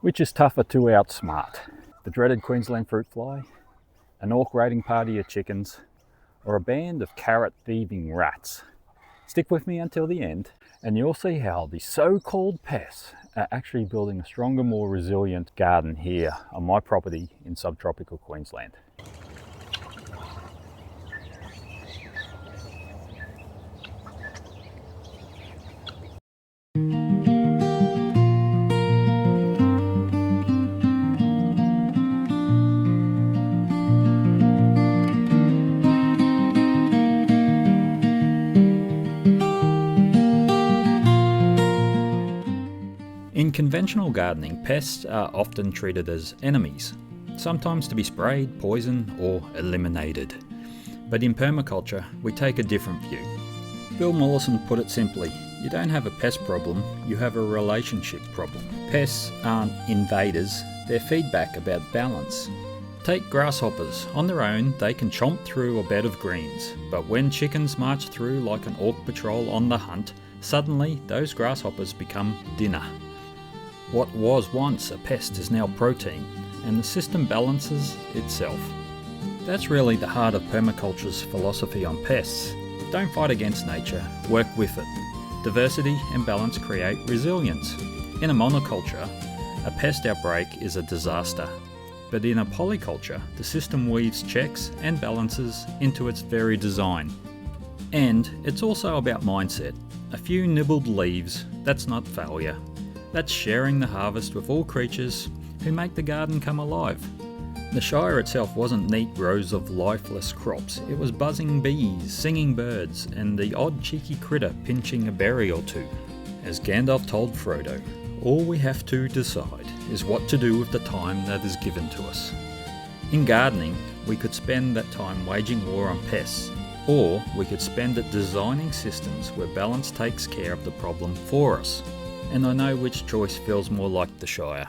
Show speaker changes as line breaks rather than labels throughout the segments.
Which is tougher to outsmart? The dreaded Queensland fruit fly, an orc raiding party of chickens, or a band of carrot thieving rats? Stick with me until the end and you'll see how the so-called pests are actually building a stronger, more resilient garden here on my property in subtropical Queensland. In conventional gardening, pests are often treated as enemies, sometimes to be sprayed, poisoned, or eliminated. But in permaculture, we take a different view. Bill Mollison put it simply, you don't have a pest problem, you have a relationship problem. Pests aren't invaders, they're feedback about balance. Take grasshoppers. On their own, they can chomp through a bed of greens, but when chickens march through like an orc patrol on the hunt, suddenly those grasshoppers become dinner. What was once a pest is now protein, and the system balances itself. That's really the heart of permaculture's philosophy on pests. Don't fight against nature, work with it. Diversity and balance create resilience. In a monoculture, a pest outbreak is a disaster. But in a polyculture, the system weaves checks and balances into its very design. And it's also about mindset. A few nibbled leaves, that's not failure. That's sharing the harvest with all creatures who make the garden come alive. The Shire itself wasn't neat rows of lifeless crops, it was buzzing bees, singing birds, and the odd cheeky critter pinching a berry or two. As Gandalf told Frodo, all we have to decide is what to do with the time that is given to us. In gardening, we could spend that time waging war on pests, or we could spend it designing systems where balance takes care of the problem for us. And I know which choice feels more like the Shire.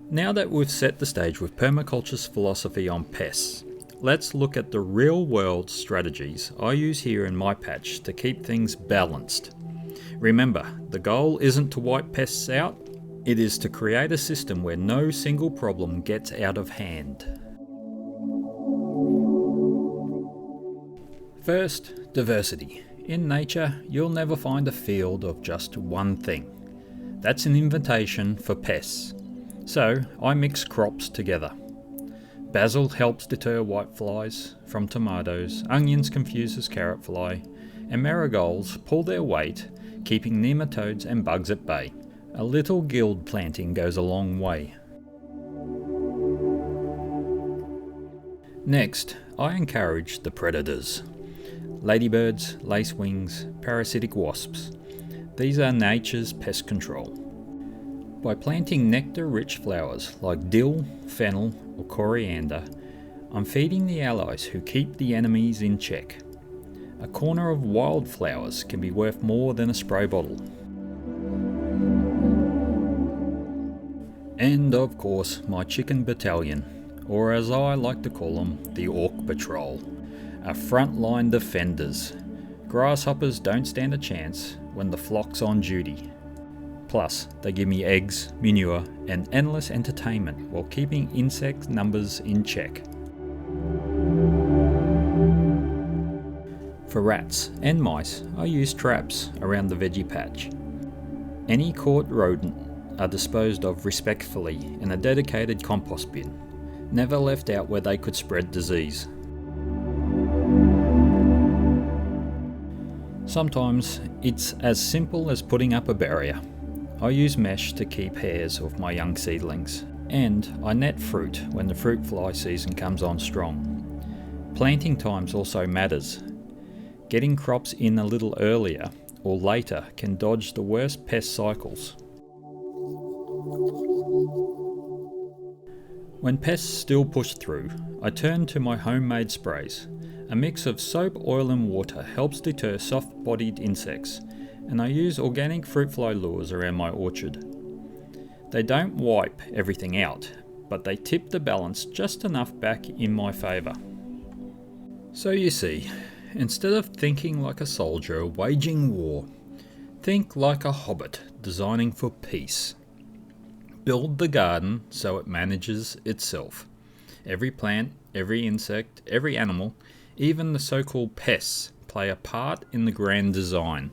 Now that we've set the stage with permaculture's philosophy on pests, let's look at the real-world strategies I use here in my patch to keep things balanced. Remember, the goal isn't to wipe pests out, it is to create a system where no single problem gets out of hand. First, diversity. In nature, you'll never find a field of just one thing. That's an invitation for pests. So, I mix crops together. Basil helps deter whiteflies from tomatoes, onions confuses carrot fly, and marigolds pull their weight, keeping nematodes and bugs at bay. A little guild planting goes a long way. Next, I encourage the predators. Ladybirds, lacewings, parasitic wasps. These are nature's pest control. By planting nectar-rich flowers like dill, fennel, or coriander, I'm feeding the allies who keep the enemies in check. A corner of wildflowers can be worth more than a spray bottle. And of course, my chicken battalion, or as I like to call them, the Orc Patrol. Are frontline defenders. Grasshoppers don't stand a chance when the flock's on duty. Plus, they give me eggs, manure, and endless entertainment while keeping insect numbers in check. For rats and mice, I use traps around the veggie patch. Any caught rodent are disposed of respectfully in a dedicated compost bin, never left out where they could spread disease. Sometimes it's as simple as putting up a barrier. I use mesh to keep hares off my young seedlings, and I net fruit when the fruit fly season comes on strong. Planting times also matters. Getting crops in a little earlier or later can dodge the worst pest cycles. When pests still push through, I turn to my homemade sprays. A mix of soap, oil and water helps deter soft-bodied insects, and I use organic fruit fly lures around my orchard. They don't wipe everything out, but they tip the balance just enough back in my favour. So you see, instead of thinking like a soldier waging war, Think like a hobbit designing for peace. Build the garden so it manages itself. Every plant, every insect, every animal, even the so-called pests, play a part in the grand design.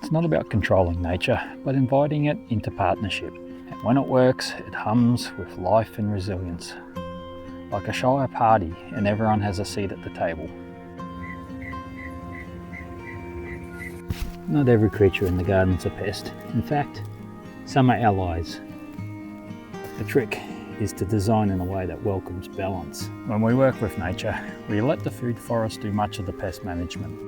It's not about controlling nature, but inviting it into partnership. And when it works, it hums with life and resilience. Like a Shire party, and everyone has a seat at the table. Not every creature in the garden's a pest. In fact, some are allies. The trick is to design in a way that welcomes balance. When we work with nature, we let the food forest do much of the pest management.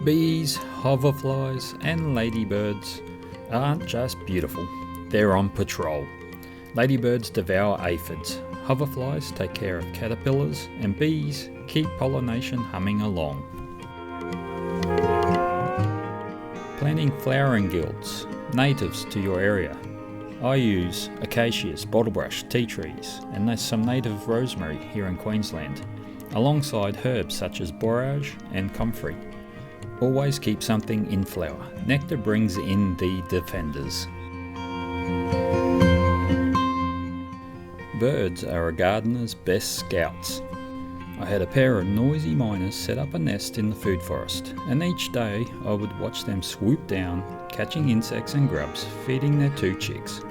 Bees, hoverflies and ladybirds aren't just beautiful, they're on patrol. Ladybirds devour aphids, hoverflies take care of caterpillars, and bees keep pollination humming along. Planting flowering guilds, natives to your area. I use acacias, bottlebrush, tea trees, and there's some native rosemary here in Queensland, alongside herbs such as borage and comfrey. Always keep something in flower. Nectar brings in the defenders. Birds are a gardener's best scouts. I had a pair of noisy miners set up a nest in the food forest, and each day I would watch them swoop down, catching insects and grubs, feeding their 2 chicks.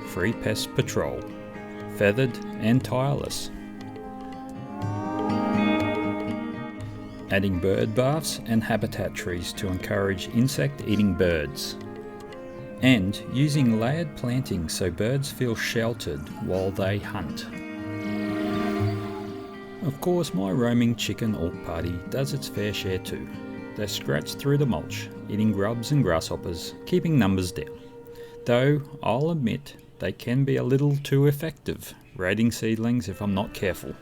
Free pest patrol, feathered and tireless. Adding bird baths and habitat trees to encourage insect-eating birds. And using layered planting so birds feel sheltered while they hunt. Of course, my roaming chicken orc party does its fair share too. They scratch through the mulch, eating grubs and grasshoppers, keeping numbers down. Though, I'll admit, they can be a little too effective, raiding seedlings if I'm not careful.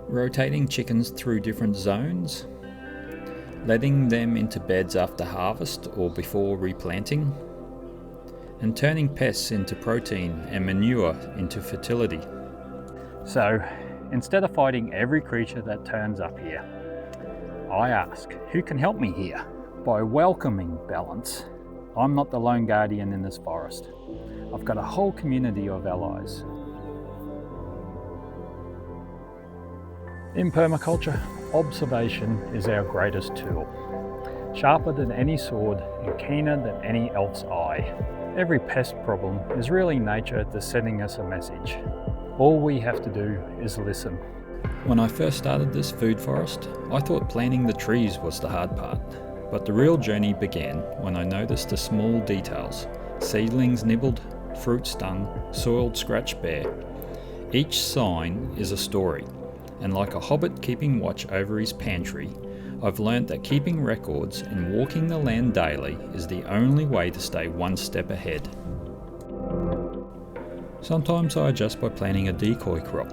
Rotating chickens through different zones, letting them into beds after harvest or before replanting, and turning pests into protein and manure into fertility.
So, instead of fighting every creature that turns up here, I ask, who can help me here? By welcoming balance, I'm not the lone guardian in this forest. I've got a whole community of allies. In permaculture, observation is our greatest tool. Sharper than any sword and keener than any elf's eye. Every pest problem is really nature just sending us a message. All we have to do is listen.
When I first started this food forest, I thought planting the trees was the hard part. But the real journey began when I noticed the small details. Seedlings nibbled, fruit stung, soiled scratched bare. Each sign is a story. And like a hobbit keeping watch over his pantry, I've learnt that keeping records and walking the land daily is the only way to stay one step ahead. Sometimes I adjust by planting a decoy crop,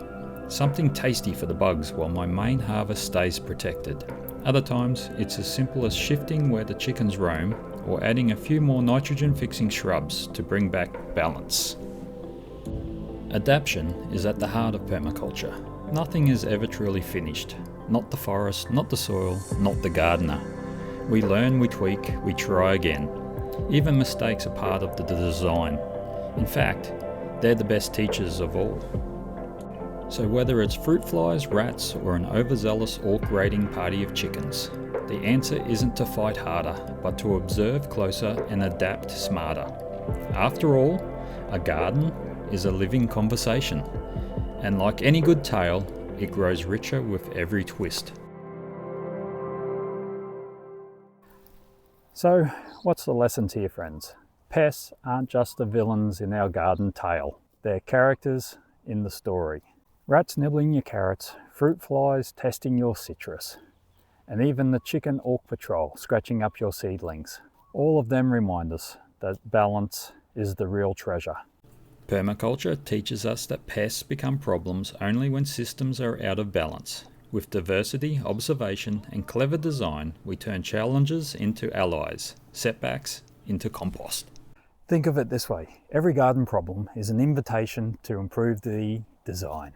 something tasty for the bugs while my main harvest stays protected. Other times it's as simple as shifting where the chickens roam or adding a few more nitrogen fixing shrubs to bring back balance. Adaptation is at the heart of permaculture. Nothing is ever truly finished. Not the forest, not the soil, not the gardener. We learn, we tweak, we try again. Even mistakes are part of the design. In fact, they're the best teachers of all. So whether it's fruit flies, rats, or an overzealous orc raiding party of chickens, the answer isn't to fight harder, but to observe closer and adapt smarter. After all, a garden is a living conversation. And like any good tale, it grows richer with every twist.
So, what's the lessons here, friends? Pests aren't just the villains in our garden tale. They're characters in the story. Rats nibbling your carrots, fruit flies testing your citrus, and even the chicken orc patrol scratching up your seedlings. All of them remind us that balance is the real treasure.
Permaculture teaches us that pests become problems only when systems are out of balance. With diversity, observation, and clever design, we turn challenges into allies, setbacks into compost.
Think of it this way. Every garden problem is an invitation to improve the design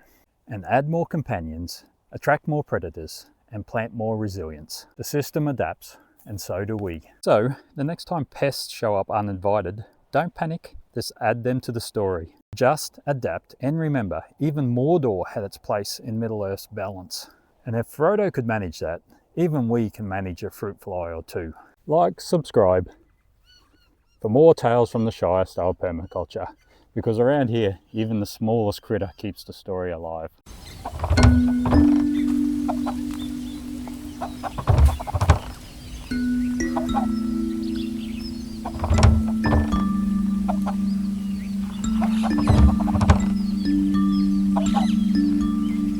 and add more companions attract more predators, and plant more resilience. The system adapts, and so do we. So, the next time pests show up uninvited, don't panic, just add them to the story. Just adapt, and remember, even Mordor had its place in Middle-earth's balance. And if Frodo could manage that, even we can manage a fruit fly or two. Like, subscribe for more tales from the Shire style permaculture, because around here, even the smallest critter keeps the story alive.